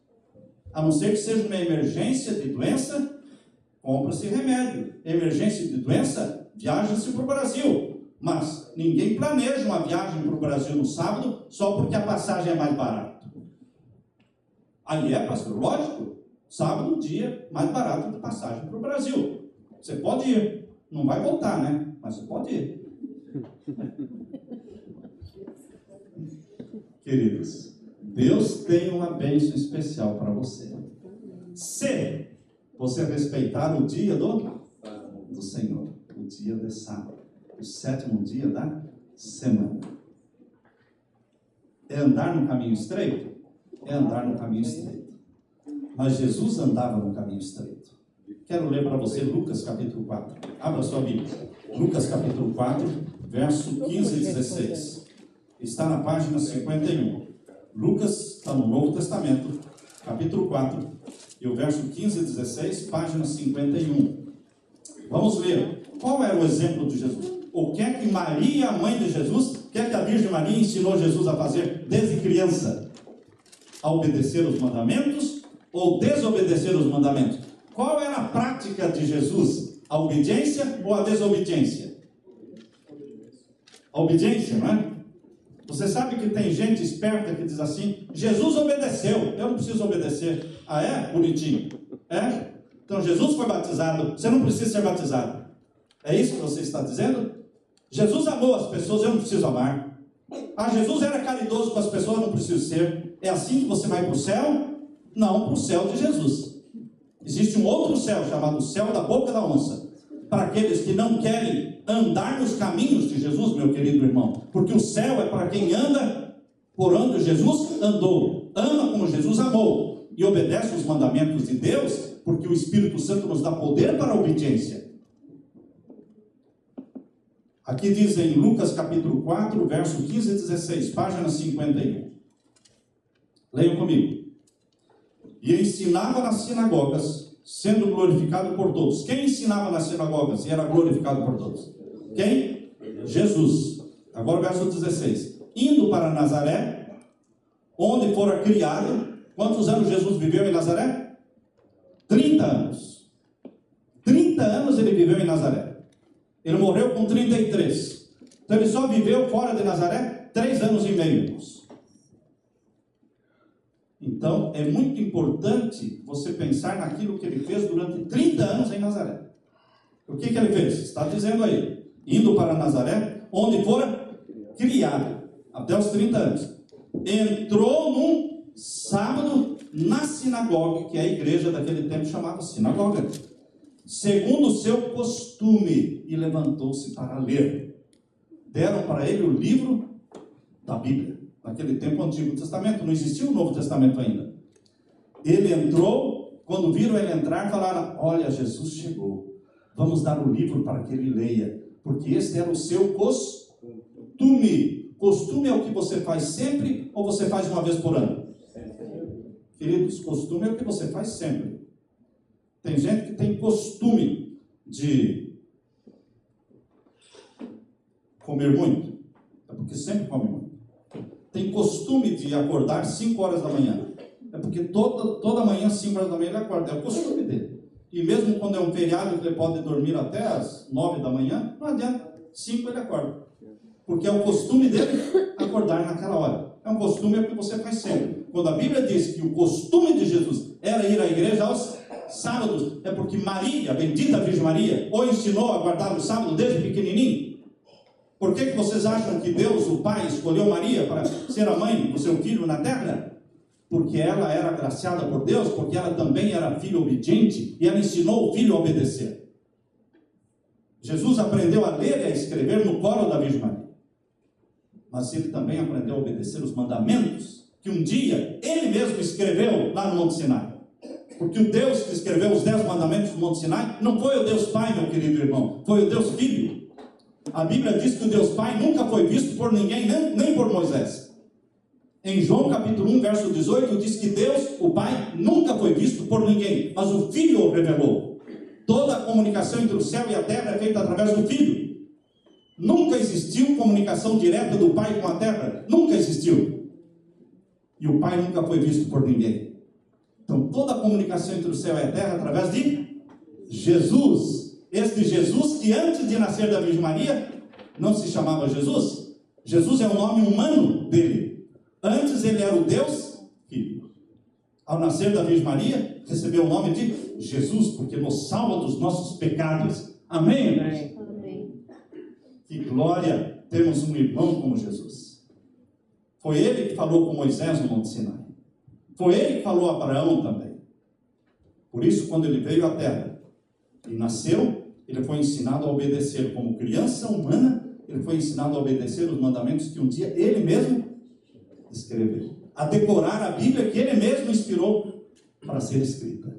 A não ser que seja uma emergência de doença, compra-se remédio. Emergência de doença, viaja-se para o Brasil. Mas ninguém planeja uma viagem para o Brasil no sábado só porque a passagem é mais barata. Aí é, pastor, lógico. Sábado, dia mais barato de passagem para o Brasil. Você pode ir. Não vai voltar, né? Mas você pode ir. Queridos, Deus tem uma bênção especial para você. Se você respeitar o dia do Senhor, o dia de sábado, o 7º dia da semana. É andar no caminho estreito? É andar no caminho estreito. Mas Jesus andava no caminho estreito. Quero ler para você Lucas capítulo 4. Abra sua Bíblia. Lucas capítulo 4, verso 15 e 16. Está na página 51. Lucas está no Novo Testamento, capítulo 4, e o verso 15 e 16, página 51. Vamos ver. Qual era o exemplo de Jesus? O que é que Maria, a mãe de Jesus, o que é que a Virgem Maria ensinou Jesus a fazer desde criança? A obedecer os mandamentos ou desobedecer os mandamentos? Qual era a prática de Jesus? A obediência ou a desobediência? A obediência, não é? Você sabe que tem gente esperta que diz assim, Jesus obedeceu, eu não preciso obedecer. Ah é? Bonitinho. É? Então Jesus foi batizado, você não precisa ser batizado. É isso que você está dizendo? Jesus amou as pessoas, eu não preciso amar. Ah, Jesus era caridoso com as pessoas, eu não preciso ser. É assim que você vai para o céu? Não, para o céu de Jesus. Existe um outro céu, chamado céu da boca da onça, para aqueles que não querem andar nos caminhos de Jesus, meu querido irmão. Porque o céu é para quem anda por onde Jesus andou, ama como Jesus amou e obedece os mandamentos de Deus, porque o Espírito Santo nos dá poder para a obediência. Aqui diz em Lucas capítulo 4, verso 15 e 16, página 51. Leiam comigo. E ensinava nas sinagogas, sendo glorificado por todos. Quem ensinava nas sinagogas e era glorificado por todos? Quem? Jesus. Agora o verso 16. Indo para Nazaré, onde fora criado. Quantos anos Jesus viveu em Nazaré? 30 anos. 30 anos ele viveu em Nazaré. Ele morreu com 33. Então ele só viveu fora de Nazaré 3 anos e meio. Então é muito importante você pensar naquilo que ele fez durante 30 anos em Nazaré. O que ele fez? Está dizendo aí. Indo para Nazaré, onde fora criado, até os 30 anos. Entrou num sábado na sinagoga, que é a igreja daquele tempo chamava sinagoga, segundo o seu costume, e levantou-se para ler. Deram para ele o livro da Bíblia. Naquele tempo, o Antigo Testamento, não existia o Novo Testamento ainda. Ele entrou, quando viram ele entrar, falaram: olha, Jesus chegou, vamos dar o livro para que ele leia, porque esse era o seu costume. Costume é o que você faz sempre, ou você faz uma vez por ano? Queridos, costume é o que você faz sempre. Tem gente que tem costume de comer muito, é porque sempre come muito. Tem costume de acordar 5 horas da manhã, é porque toda manhã, 5 horas da manhã, ele acorda, é o costume dele. E mesmo quando é um feriado, que ele pode dormir até as 9 da manhã, não adianta, 5 ele acorda. Porque é o costume dele acordar naquela hora. É um costume que você faz sempre. Quando a Bíblia diz que o costume de Jesus era ir à igreja aos sábados, é porque Maria, a bendita Virgem Maria, o ensinou a guardar o sábado desde pequenininho. Por que vocês acham que Deus, o Pai, escolheu Maria para ser a mãe do seu filho na terra? Porque ela era agraciada por Deus, porque ela também era filha obediente, e ela ensinou o filho a obedecer. Jesus aprendeu a ler e a escrever no colo da Virgem Maria. Mas ele também aprendeu a obedecer os mandamentos, que um dia ele mesmo escreveu lá no Monte Sinai. Porque o Deus que escreveu os 10 mandamentos no Monte Sinai não foi o Deus Pai, meu querido irmão, foi o Deus Filho. A Bíblia diz que o Deus Pai nunca foi visto por ninguém, nem por Moisés. Em João capítulo 1, verso 18, diz que Deus, o Pai, nunca foi visto por ninguém, mas o Filho o revelou. Toda a comunicação entre o céu e a terra é feita através do Filho. Nunca existiu comunicação direta do Pai com a terra. Nunca existiu. E o Pai nunca foi visto por ninguém. Então toda a comunicação entre o céu e a terra é através de Jesus. Este Jesus que antes de nascer da Virgem Maria não se chamava Jesus. Jesus é o nome humano dele. Antes ele era o Deus Filho. Ao nascer da Virgem Maria, recebeu o nome de Jesus, porque nos salva dos nossos pecados. Amém? Amém. Que glória termos um irmão como Jesus. Foi ele que falou com Moisés no Monte Sinai. Foi ele que falou a Abraão também. Por isso, quando ele veio à terra e nasceu, ele foi ensinado a obedecer. Como criança humana, ele foi ensinado a obedecer os mandamentos que um dia ele mesmo escreveu. A decorar a Bíblia que ele mesmo inspirou para ser escrita.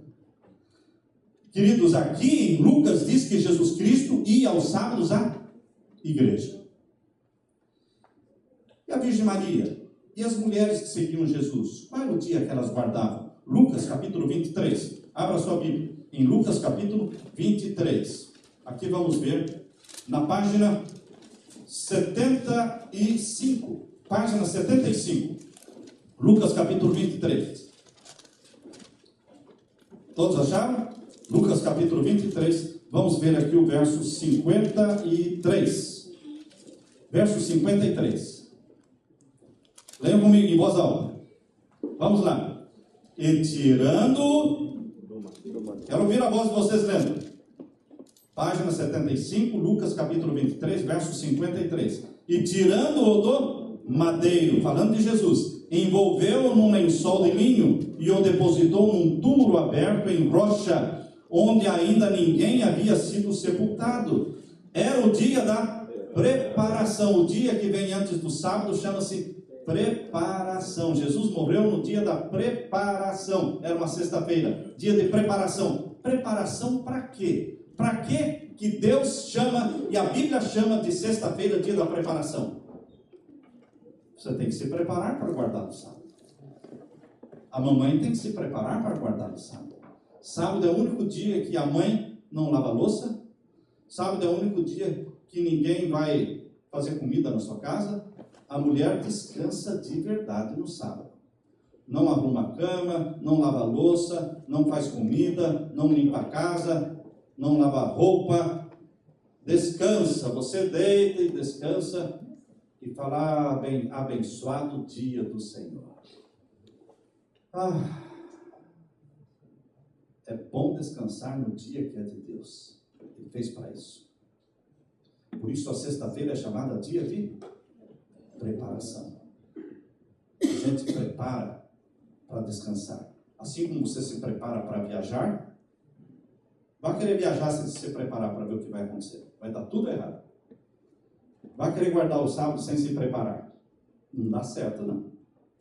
Queridos, aqui em Lucas diz que Jesus Cristo ia aos sábados à igreja. E a Virgem Maria? E as mulheres que seguiam Jesus? Qual era o dia que elas guardavam? Lucas capítulo 23. Abra sua Bíblia. Em Lucas capítulo 23. Aqui vamos ver na página 75. Página 75. Lucas capítulo 23. Todos acharam? Lucas capítulo 23. Vamos ver aqui o verso 53. Verso 53. Leiam comigo em voz alta. Vamos lá. E tirando Quero ouvir a voz de vocês lendo. Página 75, Lucas capítulo 23, verso 53. E tirando-o do madeiro, falando de Jesus, envolveu-o num lençol de linho e o depositou num túmulo aberto em rocha, onde ainda ninguém havia sido sepultado. Era o dia da preparação. O dia que vem antes do sábado chama-se preparação. Jesus morreu no dia da preparação. Era uma sexta-feira, dia de preparação. Preparação para quê? Para quê que Deus chama e a Bíblia chama de sexta-feira, dia da preparação? Você tem que se preparar para guardar o sábado. A mamãe tem que se preparar para guardar o sábado. Sábado é o único dia que a mãe não lava a louça. Sábado é o único dia que ninguém vai fazer comida na sua casa. A mulher descansa de verdade no sábado. Não arruma a cama, não lava a louça, não faz comida, não limpa a casa, não lava a roupa. Descansa, você deita e descansa e fala, abençoado o dia do Senhor. É bom descansar no dia que é de Deus. Ele fez para isso. Por isso a sexta-feira é chamada dia de preparação. A gente prepara para descansar. Assim como você se prepara para viajar, vai querer viajar sem se preparar para ver o que vai acontecer. Vai dar tudo errado. Vai querer guardar o sábado sem se preparar. Não dá certo, não.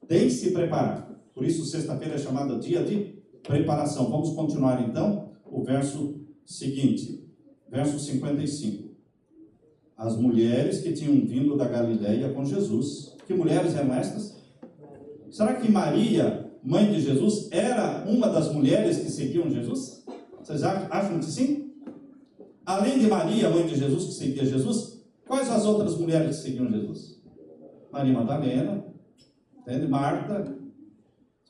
Tem que se preparar. Por isso sexta-feira é chamada dia de preparação. Vamos continuar então o verso seguinte. Verso 55. As mulheres que tinham vindo da Galileia com Jesus. Que mulheres eram estas? Será que Maria, mãe de Jesus, era uma das mulheres que seguiam Jesus? Vocês acham que sim? Além de Maria, mãe de Jesus, que seguia Jesus, quais as outras mulheres que seguiam Jesus? Maria Madalena, entende? Marta,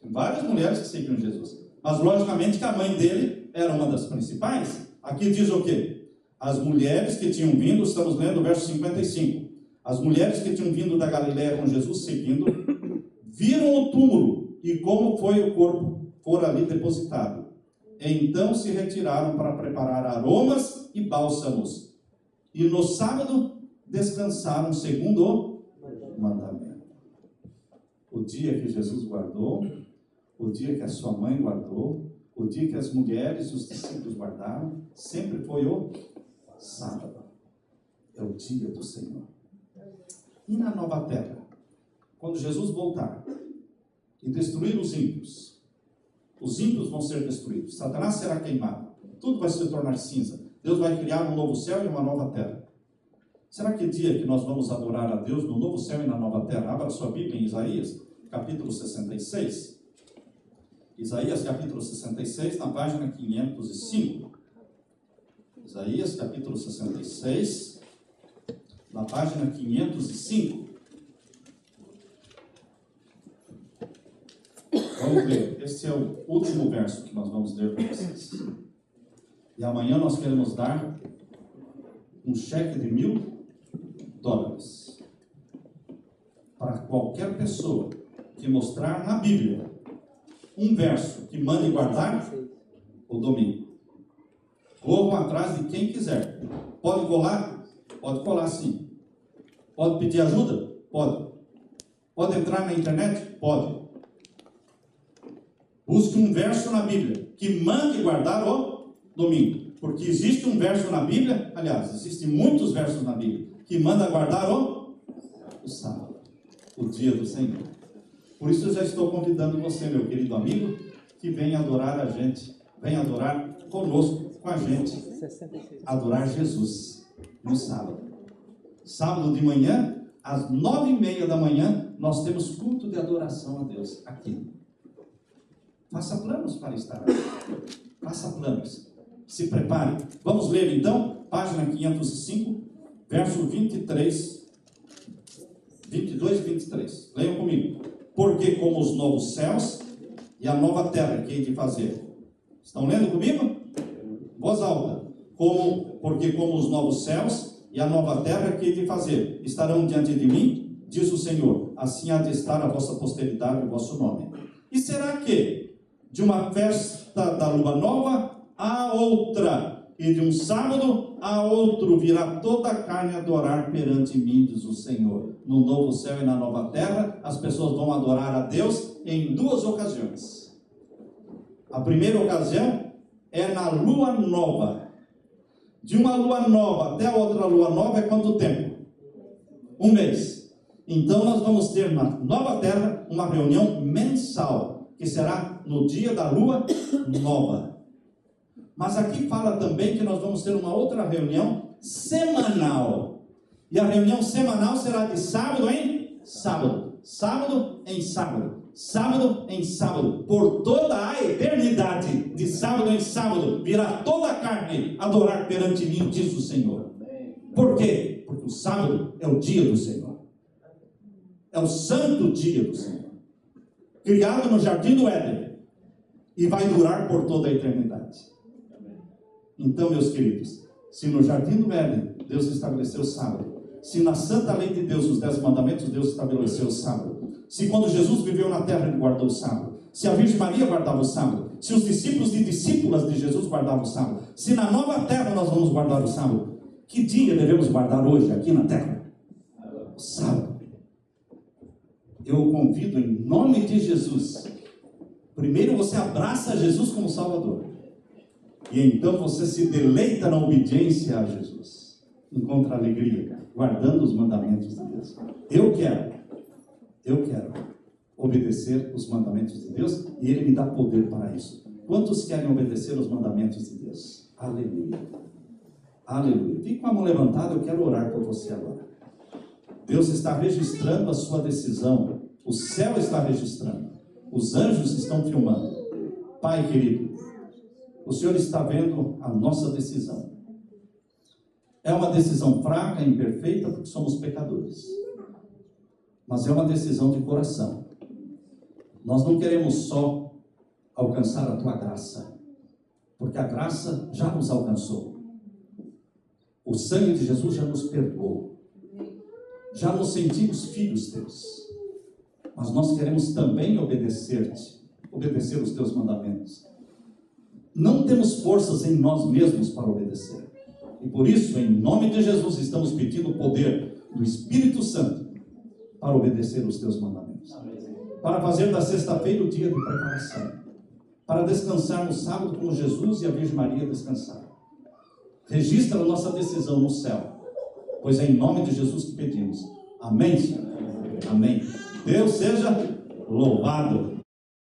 várias mulheres que seguiam Jesus. Mas logicamente que a mãe dele era uma das principais. Aqui diz o quê? As mulheres que tinham vindo, estamos lendo o verso 55. As mulheres que tinham vindo da Galileia com Jesus seguindo, viram o túmulo e como foi o corpo for ali depositado. Então se retiraram para preparar aromas e bálsamos. E no sábado descansaram segundo o mandamento. O dia que Jesus guardou, o dia que a sua mãe guardou, o dia que as mulheres e os discípulos guardaram, sempre foi o sábado. É o dia do Senhor. E na nova terra, quando Jesus voltar e destruir os ímpios vão ser destruídos, Satanás será queimado, tudo vai se tornar cinza, Deus vai criar um novo céu e uma nova terra. Será que é dia que nós vamos adorar a Deus no novo céu e na nova terra? Abra sua Bíblia em Isaías, capítulo 66. Isaías, capítulo 66, na página 505. Isaías, capítulo 66, na página 505. Vamos ler. Esse é o último verso que nós vamos ler para vocês. E amanhã nós queremos dar um cheque de $1.000 para qualquer pessoa que mostrar na Bíblia um verso que mande guardar o domingo. Corram atrás de quem quiser. Pode colar? Pode colar sim. Pode pedir ajuda? Pode. Pode entrar na internet? Pode. Busque um verso na Bíblia que mande guardar o domingo. Porque existe um verso na Bíblia, aliás, existem muitos versos na Bíblia, que manda guardar o sábado, o dia do Senhor. Por isso eu já estou convidando você, meu querido amigo, que venha adorar a gente, venha adorar conosco, com a gente, adorar Jesus no sábado. Sábado de manhã, às 9:30 da manhã, nós temos culto de adoração a Deus aqui. Faça planos para estar aqui. Faça planos. Se prepare. Vamos ler então, página 505, verso 22 e 23. Leiam comigo. Porque como os novos céus e a nova terra que hei de fazer. Estão lendo comigo? Voz alta. Porque como os novos céus e a nova terra que hei de fazer estarão diante de mim, diz o Senhor, assim há de estar a vossa posteridade e o vosso nome. E será que de uma festa da lua nova a outra, e de um sábado a outro virá toda a carne adorar perante mim, diz o Senhor. No novo céu e na nova terra, as pessoas vão adorar a Deus em duas ocasiões. A primeira ocasião é na lua nova. De uma lua nova até a outra lua nova é quanto tempo? 1 mês. Então nós vamos ter na nova terra uma reunião mensal, que será no dia da lua nova. Mas aqui fala também que nós vamos ter uma outra reunião semanal. E a reunião semanal será de sábado em sábado. Sábado em sábado. Sábado em sábado. Por toda a eternidade. De sábado em sábado. Virá toda a carne adorar perante mim, diz o Senhor. Por quê? Porque o sábado é o dia do Senhor. É o santo dia do Senhor. Criado no jardim do Éden. E vai durar por toda a eternidade. Então, meus queridos, se no jardim do Éden Deus estabeleceu o sábado, se na santa lei de Deus, os 10 mandamentos, Deus estabeleceu o sábado, se quando Jesus viveu na terra ele guardou o sábado, se a Virgem Maria guardava o sábado, se os discípulos e discípulas de Jesus guardavam o sábado, se na nova terra nós vamos guardar o sábado, que dia devemos guardar hoje aqui na terra? O sábado. Eu o convido em nome de Jesus. Primeiro você abraça Jesus como Salvador. E então você se deleita na obediência a Jesus. Encontra alegria, guardando os mandamentos de Deus. Eu quero obedecer os mandamentos de Deus, e Ele me dá poder para isso. Quantos querem obedecer os mandamentos de Deus? Aleluia. Aleluia. Fique com a mão levantada, eu quero orar por você agora. Deus está registrando a sua decisão. O céu está registrando. Os anjos estão filmando. Pai querido, o Senhor está vendo a nossa decisão. É uma decisão fraca, imperfeita, porque somos pecadores. Mas é uma decisão de coração. Nós não queremos só alcançar a tua graça, porque a graça já nos alcançou. O sangue de Jesus já nos perdoou. Já nos sentimos filhos teus. Mas nós queremos também obedecer-te, obedecer os teus mandamentos. Não temos forças em nós mesmos para obedecer. E por isso, em nome de Jesus, estamos pedindo o poder do Espírito Santo para obedecer os teus mandamentos. Para fazer da sexta-feira o dia de preparação. Para descansar no sábado como Jesus e a Virgem Maria descansaram. Registra a nossa decisão no céu. Pois é em nome de Jesus que pedimos. Amém, Senhor? Amém. Deus seja louvado.